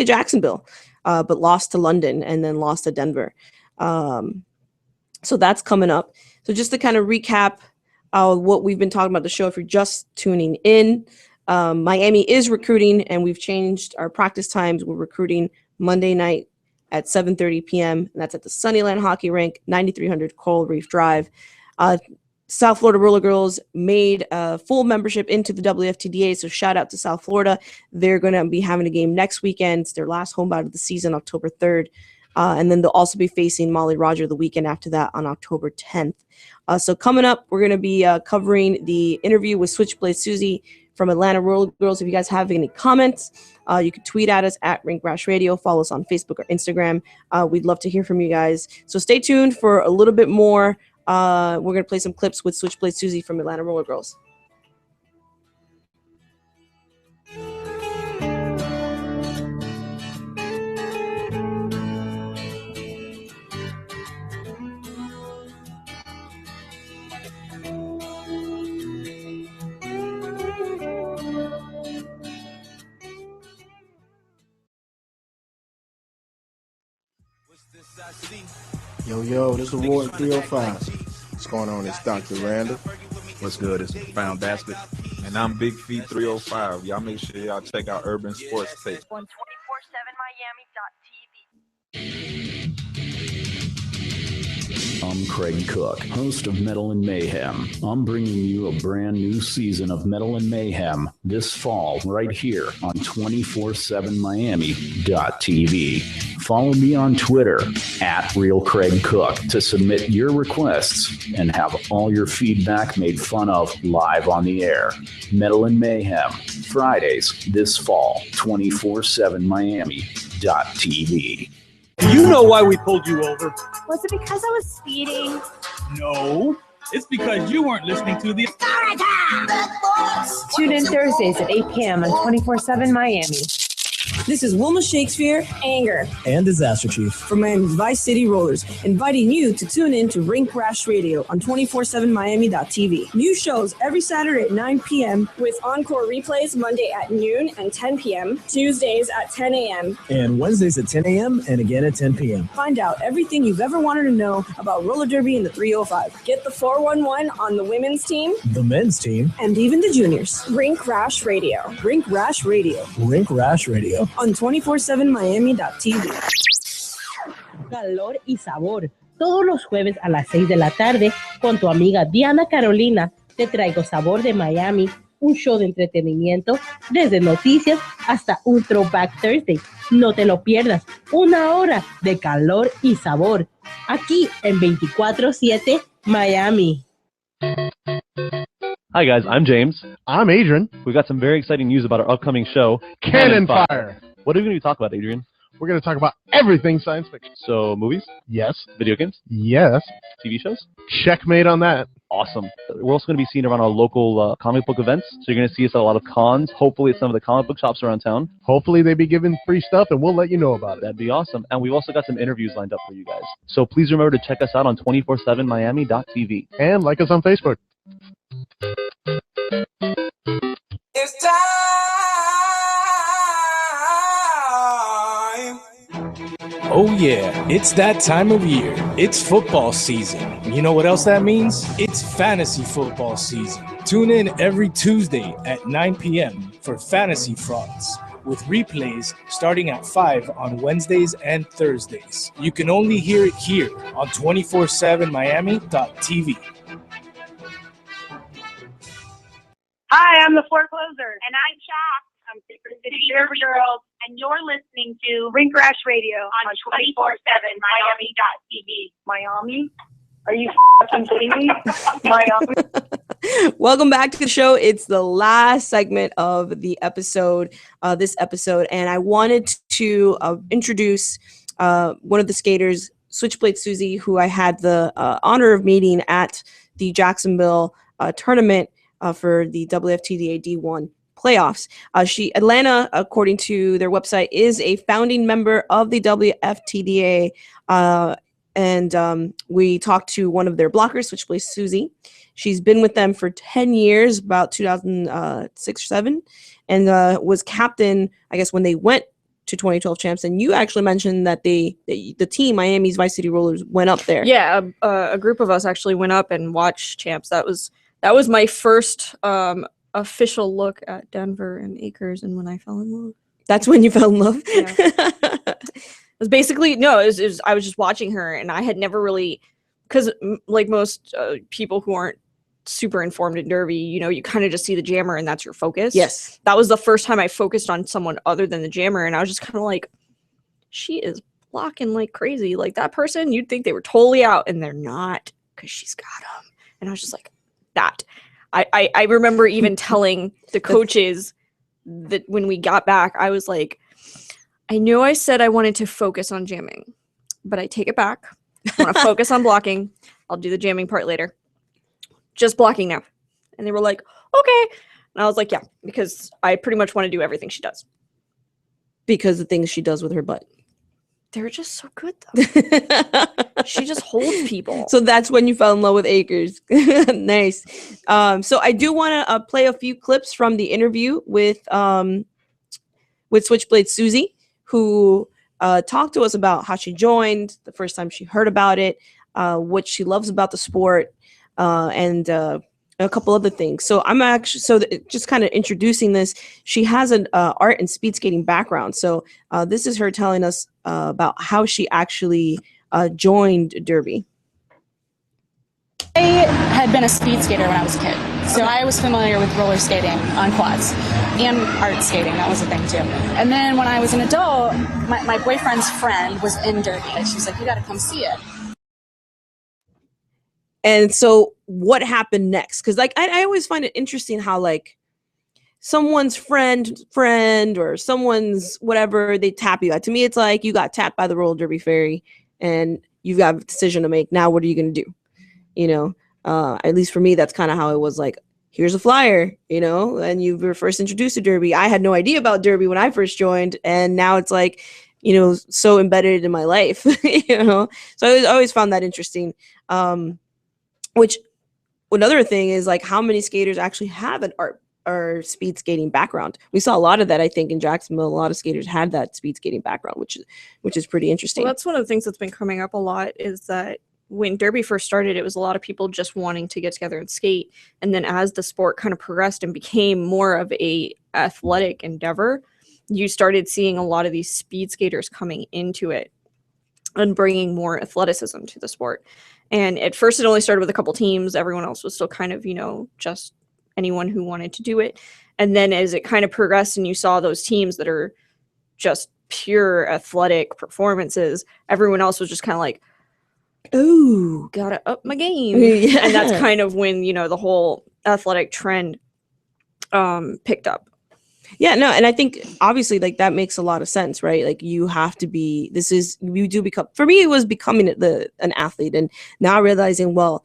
Jacksonville, but lost to London and then lost to Denver. So that's coming up. So just to kind of recap what we've been talking about the show, if you're just tuning in, Miami is recruiting, and we've changed our practice times. We're recruiting Monday night at 7:30 p.m. and that's at the Sunnyland Hockey Rink, 9300 Coral Reef Drive. South Florida Rollergirls made a full membership into the WFTDA, so shout out to South Florida. They're going to be having a game next weekend. It's their last home out of the season, October 3rd. And then they'll also be facing Molly Roger the weekend after that on October 10th. So coming up, we're going to be covering the interview with Switchblade Siouxsie from Atlanta Rollergirls. If you guys have any comments, you can tweet at us at Rink Rash Radio. Follow us on Facebook or Instagram. We'd love to hear from you guys. So stay tuned for a little bit more. We're going to play some clips with Switchblade Siouxsie from Atlanta Rollergirls. Yo, this is Ward 305. What's going on? It's Dr. Randall. What's good? It's Found Basket. And I'm Big Feet 305. Y'all make sure y'all check out Urban Sports Tape. On 247miami.tv. I'm Craig Cook, host of Metal and Mayhem. I'm bringing you a brand new season of Metal and Mayhem this fall right here on 247miami.tv. Follow me on Twitter at Real Craig Cook to submit your requests and have all your feedback made fun of live on the air. Metal and Mayhem, Fridays this fall, 247miami.tv. Do you know why we pulled you over? Was it because I was speeding? No, it's because you weren't listening to the Tune in Thursdays at 8 p.m. on 247 Miami. This is Wilma Shakespeare, Anger, And Disaster Chief. from Miami's Vice City Rollers, inviting you to tune in to Rink Rash Radio on 247miami.tv. New shows every Saturday at 9 p.m. with encore replays Monday at noon and 10 p.m., Tuesdays at 10 a.m. And Wednesdays at 10 a.m. and again at 10 p.m. Find out everything you've ever wanted to know about roller derby in the 305, Get the 411 on the women's team The men's team. and even the juniors. Rink Rash Radio. Rink Rash Radio Rink Rash Radio. on 247miami.tv. Calor y sabor. Todos los jueves a las 6 de la tarde, con tu amiga Diana Carolina, te traigo Sabor de Miami, un show de entretenimiento, desde noticias hasta un Throwback Thursday. No te lo pierdas, una hora de calor y sabor, aquí en 24/7 Miami. Hi guys, I'm James. I'm Adrian. We've got some very exciting news about our upcoming show, Cannon Fire. What are we going to be talking about, Adrian? We're going to talk about everything science fiction. So, movies? Yes. Video games? Yes. TV shows? Checkmate on that. Awesome. We're also going to be seen around our local comic book events. So you're going to see us at a lot of cons, hopefully at some of the comic book shops around town. Hopefully they be giving free stuff and we'll let you know about it. That'd be awesome. And we've also got some interviews lined up for you guys. So please remember to check us out on 247miami.tv. And like us on Facebook. It's time. Oh yeah, it's that time of year. It's football season. You know what else that means? It's fantasy football season. Tune in every Tuesday at 9 p.m. for Fantasy Frauds, with replays starting at 5 on Wednesdays and Thursdays. You can only hear it here on 247miami.tv. Hi, I'm the forecloser. And I'm Shock. I'm Switchblade Siouxsie, and you're listening to Rink Rash Radio on 247miami.tv. Miami? Are you fucking kidding me? Miami? Welcome back to the show. It's the last segment of the episode, this episode, and I wanted to introduce one of the skaters, Switchblade Siouxsie, who I had the honor of meeting at the Jacksonville tournament for the WFTDA D1 playoffs. Atlanta, according to their website, is a founding member of the WFTDA, and we talked to one of their blockers, Switchblade Siouxsie. She's been with them for 10 years, about 2006 or 7, and was captain, I guess, when they went to 2012 champs. And you actually mentioned that the team, Miami's Vice City Rollers, went up there. Yeah, a group of us actually went up and watched champs. That was my first official look at Denver and Acres, and when I fell in love. That's when you fell in love? Yeah. It was basically, no, it was I was just watching her, and I had never really, because like most people who aren't super informed in derby, you know, you kind of just see the jammer and that's your focus. Yes. That was the first time I focused on someone other than the jammer, and I was just kind of like, she is blocking like crazy. Like, that person, you'd think they were totally out, and they're not, because she's got them. And I was just like, that. I remember even telling the coaches that when we got back, I was like, I knew I said I wanted to focus on jamming, but I take it back. I want to focus on blocking. I'll do the jamming part later. Just blocking now. And they were like, okay. And I was like, yeah, because I pretty much want to do everything she does. Because the things she does with her butt. They're just so good, though. She just holds people. So that's when you fell in love with Acres. Nice. So I do want to play a few clips from the interview with Switchblade Siouxsie, who talked to us about how she joined, the first time she heard about it, what she loves about the sport, and a couple other things. So I'm actually, just kind of introducing this, she has an art and speed skating background. So this is her telling us about how she actually joined derby. I had been a speed skater when I was a kid, so I was familiar with roller skating on quads and art skating. That was a thing too. And then when I was an adult, my boyfriend's friend was in derby, and she was like, you gotta come see it. And so what happened next? Because like I always find it interesting how like someone's friend or someone's whatever, they tap you. To me, it's like you got tapped by the roller derby fairy and you've got a decision to make. Now what are you going to do? You know, at least for me, that's kind of how it was. Like, here's a flyer, you know, and you were first introduced to derby. I had no idea about derby when I first joined, and now it's like, you know, so embedded in my life, you know. So I always found that interesting. Which another thing is like how many skaters actually have an art or speed skating background. We saw a lot of that, I think, in Jacksonville. A lot of skaters had that speed skating background, which is pretty interesting. Well, that's one of the things that's been coming up a lot, is that when derby first started, it was a lot of people just wanting to get together and skate. And then as the sport kind of progressed and became more of a athletic endeavor, you started seeing a lot of these speed skaters coming into it and bringing more athleticism to the sport. And at first it only started with a couple teams. Everyone else was still kind of, you know, just anyone who wanted to do it. And then as it kind of progressed and you saw those teams that are just pure athletic performances, everyone else was just kind of like, ooh, gotta up my game. Yeah. And that's kind of when, you know, the whole athletic trend picked up. Yeah, no, and I think obviously like that makes a lot of sense, right? Like you have to be. You do become. For me, it was becoming an athlete, and now realizing, well,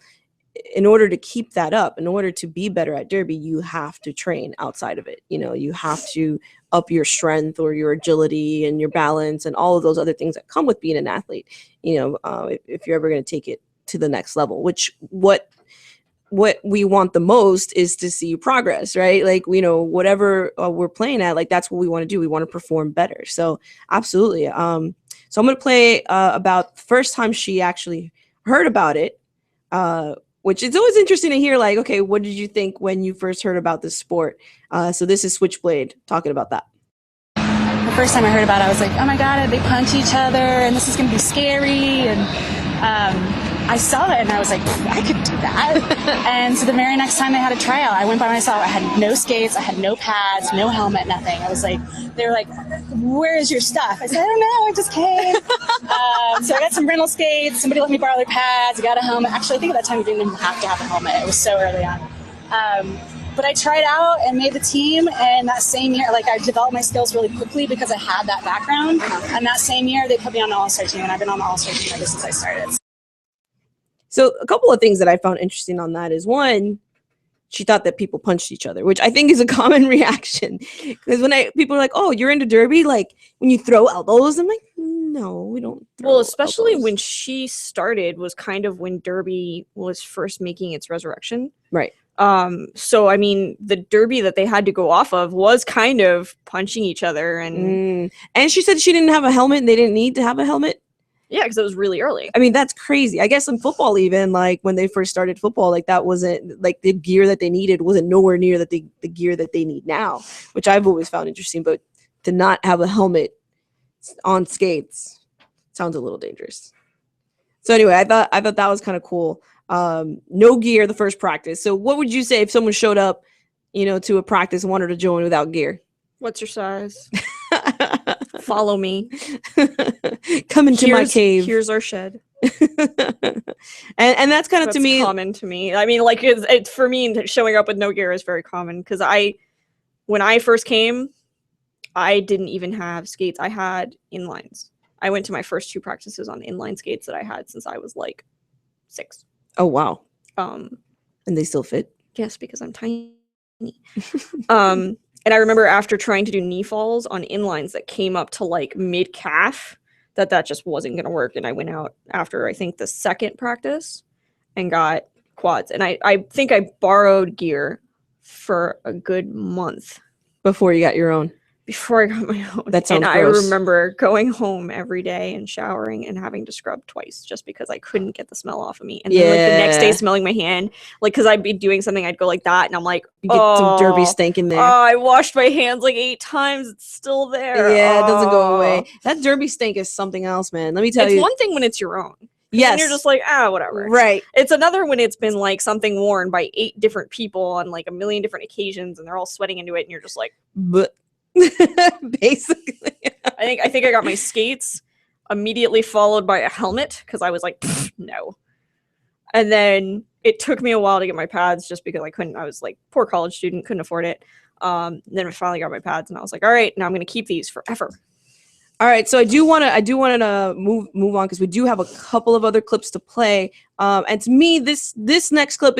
in order to keep that up, in order to be better at derby, you have to train outside of it. You have to up your strength or your agility and your balance and all of those other things that come with being an athlete. If you're ever going to take it to the next level, which what we want the most is to see progress, right? Like, whatever we're playing at, like that's what we want to do. We want to perform better. So absolutely. So I'm going to play about the first time she actually heard about it, which it's always interesting to hear, like, okay, what did you think when you first heard about this sport? So this is Switchblade talking about that. The first time I heard about it, I was like, oh my God, they punch each other and this is going to be scary. And I saw it and I was like, I could do that. And so the very next time they had a tryout, I went by myself. I had no skates, I had no pads, no helmet, nothing. I was like, they were like, where is your stuff? I said, I don't know, I just came. So I got some rental skates. Somebody let me borrow their pads. I got a helmet. Actually, I think at that time we didn't even have to have a helmet. It was so early on. But I tried out and made the team, and that same year, like I developed my skills really quickly because I had that background. And that same year, they put me on the All-Star team, and I've been on the All-Star team ever since I started. So a couple of things that I found interesting on that is, one, she thought that people punched each other, which I think is a common reaction. Because when people are like, oh, you're into derby, like when you throw elbows, I'm like, no, we don't. Well, especially when she started was kind of when derby was first making its resurrection. Right. So I mean, the derby that they had to go off of was kind of punching each other, and she said she didn't have a helmet and they didn't need to have a helmet. Yeah, because it was really early. I mean, that's crazy. I guess in football, even like when they first started football, like that wasn't like the gear that they needed wasn't nowhere near the gear that they need now, which I've always found interesting. But to not have a helmet on skates sounds a little dangerous. So anyway, I thought that was kind of cool. No gear the first practice. So what would you say if someone showed up, to a practice and wanted to join without gear? What's your size? Follow me. Come into my cave. Here's our shed. and that's kind of, to me, common to me. I mean, like it's for me, showing up with no gear is very common because when I first came, I didn't even have skates. I had inlines. I went to my first 2 practices on inline skates that I had since I was like 6. Oh wow. And they still fit? Yes, because I'm tiny. And I remember after trying to do knee falls on inlines that came up to like mid calf, that just wasn't going to work. And I went out after, I think, the second practice and got quads. And I think I borrowed gear for a good month. Before you got your own? Before I got my own. That sounds And gross. I remember going home every day and showering and having to scrub twice just because I couldn't get the smell off of me. And then like the next day smelling my hand, like because I'd be doing something, I'd go like that and I'm like, you get some derby stink in there. I washed my hands like 8 times. It's still there. Yeah, it doesn't go away. That derby stink is something else, man. Let me tell you. It's one thing when it's your own. Yes. And you're just like, whatever. Right. It's another when it's been like something worn by 8 different people on like a million different occasions and they're all sweating into it and you're just like, but basically. I think I got my skates immediately followed by a helmet because I was like, no. And then it took me a while to get my pads just because I was like poor college student, couldn't afford it. Then I finally got my pads and I was like, all right, now I'm going to keep these forever. All right, so I do want to move on because we do have a couple of other clips to play. And to me, this next clip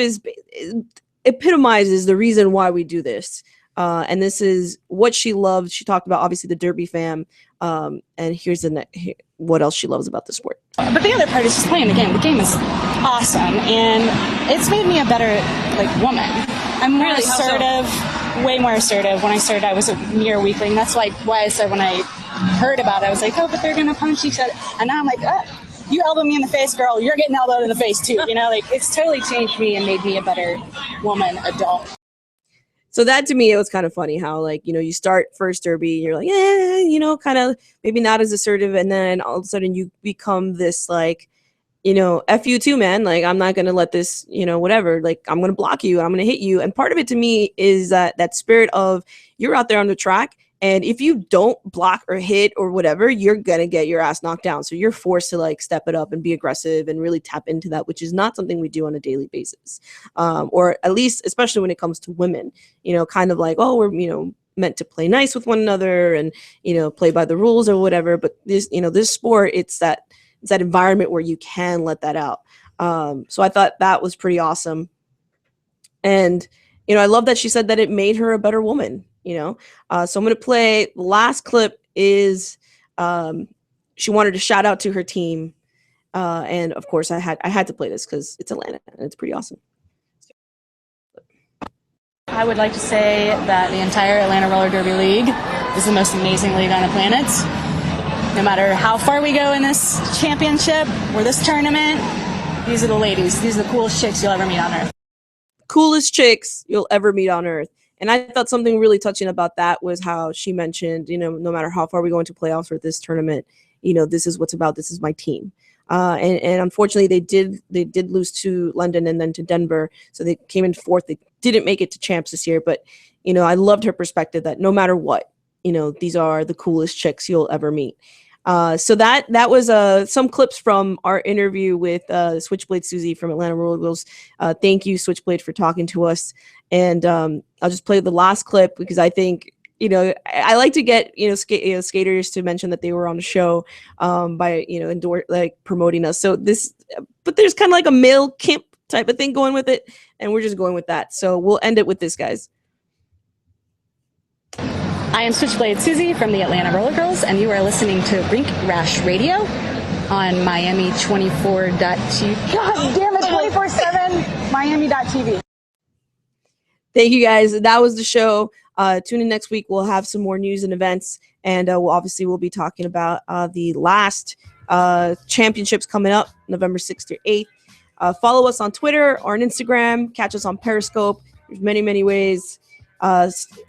epitomizes the reason why we do this. And this is what she loved. She talked about obviously the derby fam. And here's what else she loves about the sport. But the other part is just playing the game. The game is awesome, and it's made me a better woman. I'm more assertive, way more assertive. When I started, I was a mere weakling. That's why I said when I heard about it, I was like, oh, but they're gonna punch each other. And now I'm like, you elbow me in the face, girl. You're getting elbowed in the face too. It's totally changed me and made me a better woman, adult. So that to me, it was kind of funny how you start first derby, and you're like, kind of maybe not as assertive. And then all of a sudden you become this F you too, man. Like, I'm not going to let this, whatever, like I'm going to block you. I'm going to hit you. And part of it to me is that spirit of you're out there on the track. And if you don't block or hit or whatever, you're going to get your ass knocked down. So you're forced to step it up and be aggressive and really tap into that, which is not something we do on a daily basis. Or at least, especially when it comes to women, kind of like, oh, we're, meant to play nice with one another and, play by the rules or whatever. But this sport, it's that environment where you can let that out. So I thought that was pretty awesome. And, I love that she said that it made her a better woman, So I'm going to play the last clip is she wanted to shout out to her team. And of course I had to play this because it's Atlanta and it's pretty awesome. I would like to say that the entire Atlanta Roller Derby League is the most amazing league on the planet. No matter how far we go in this championship or this tournament, these are the ladies. These are the coolest chicks you'll ever meet on earth. Coolest chicks you'll ever meet on earth. And I thought something really touching about that was how she mentioned, no matter how far we go into playoffs or this tournament, this is what's about. This is my team. And unfortunately, they did lose to London and then to Denver. So they came in fourth. They didn't make it to champs this year. But, I loved her perspective that no matter what, these are the coolest chicks you'll ever meet. So that was some clips from our interview with Switchblade Siouxsie from Atlanta Rollergirls. Thank you, Switchblade, for talking to us. And I'll just play the last clip because I think, I like to get, skaters to mention that they were on the show by, promoting us. So but there's kind of like a male camp type of thing going with it. And we're just going with that. So we'll end it with this, guys. I am Switchblade Siouxsie from the Atlanta Rollergirls, and you are listening to Rink Rash Radio on Miami 24.2. God damn it, 24/7 Miami.tv. Thank you, guys. That was the show. Tune in next week. We'll have some more news and events, and we'll be talking about the last championships coming up November 6th to 8th. Follow us on Twitter or on Instagram. Catch us on Periscope. There's many, many ways.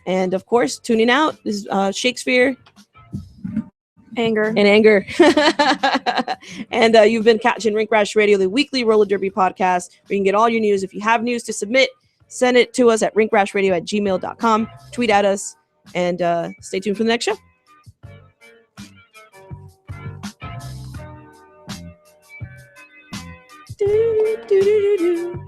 And of course, tuning out is Shakespeare, Anger. And you've been catching Rink Rash Radio, the weekly roller derby podcast, where you can get all your news. If you have news to submit, send it to us at rinkrashradio@gmail.com. Tweet at us, and stay tuned for the next show. Do-do-do-do-do-do.